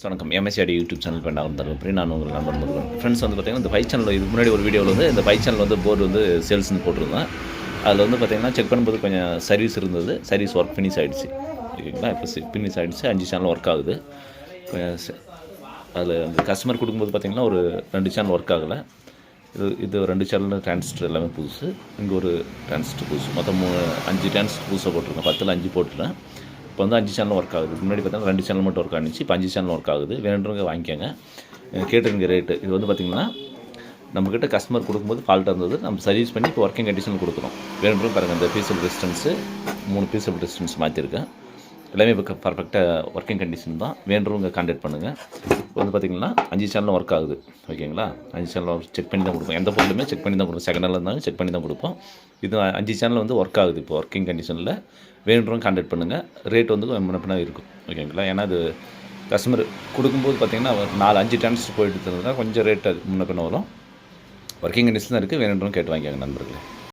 வணக்கம். எம்எஸ்சிஆடி YouTube channel பண்ண தருமபுரி. நான் உங்கள் நண்பன் முருகன். ஃப்ரெண்ட்ஸ் பார்த்தீங்கன்னா, இந்த பைக் சேனல் இதுக்கு முன்னாடி ஒரு வீடியோவில் இந்த பைக் சேனல் போர்டு சேல்ஸ்னு போட்டிருந்தேன். அதில் பார்த்தீங்கன்னா, செக் பண்ணும்போது கொஞ்சம் சர்வீஸ் இருந்தது. சர்வீஸ் ஒர்க் ஃபினிஷ் ஆகிடுச்சு. ஓகேங்களா? இப்போ ஃபினிஷ் ஆகிடுச்சு. 5 சேனல் ஒர்க் ஆகுது. அதில் அந்த கஸ்டமர் கொடுக்கும்போது பார்த்தீங்கன்னா, ஒரு 2 சேனல் ஒர்க் ஆகலை. இது 2 சேனல் டிரான்சிஸ்டர் எல்லாமே புதுசு. இங்கே ஒரு டிரான்சிஸ்டர் புதுசு. மொத்தம் 5 டிரான்சிஸ்டர் புதுசாக போட்டிருக்கேன். 10ல் 5 போட்டுட்டேன். இப்போ 5 சேனல் ஒர்க் ஆகுது. முன்னாடி பார்த்தீங்கன்னா 2 சேனல் மட்டும் ஒர்க் ஆனிச்சு. இப்போ 5 சேனல் ஒர்க் ஆகுது. வேணுன்றவங்க வாங்கிக்கோங்க. கேட்டிருங்க ரேட்டு. இது பார்த்திங்கன்னா, நம்மக்கிட்ட கஸ்டமர் கொடுக்கும்போது ஃபால்ட்டாக இருந்தது. நம்ம சர்வீஸ் பண்ணி இப்போ ஒர்க்கிங் கண்டிஷனில் கொடுக்குறோம். வேணுன்றவங்க பாருங்கள், இந்த பீசபிள் டிஸ்டன்ஸு 3 பீசபிள் டிஸ்டன்ஸ் மாற்றிருக்கேன். எல்லாமே இப்போ பர்ஃபெக்டாக ஒர்க்கிங் கண்டிஷன் தான். வேணுன்றவங்க கான்டாக்ட் பண்ணுங்கள். இப்போ பார்த்திங்கன்னா 5 சேனலும் ஒர்க் ஆகுது. ஓகேங்களா? 5 சேனல் செக் பண்ணி தான் கொடுப்போம். எந்த பொருளுமே செக் பண்ணி தான் கொடுப்போம். செகண்ட் ஹேண்டில் இருந்தாலும் செக் பண்ணி தான் கொடுப்போம். இது 5 சேனல் ஒர்க் ஆகுது இப்போ ஒர்க்கிங் கண்டிஷனில். வேணுன்றவங்க கான்டாக்ட் பண்ணுங்கள். ரேட் முன்னப்பின்னா இருக்கும். ஓகேங்களா? ஏன்னா அது கஸ்டமர் கொடுக்கும்போது பார்த்திங்கன்னா 4-5 டிரான்ஸ்ஃபர் போயிட்டு இருந்ததுன்னா கொஞ்சம் ரேட் அது முன்னப்பின்னா வரும். ஒர்க்கிங் கண்டிஷன் தான் இருக்குது. வேணுன்றவங்க கேட்டு வாங்கிக்கோங்க நண்பர்களே.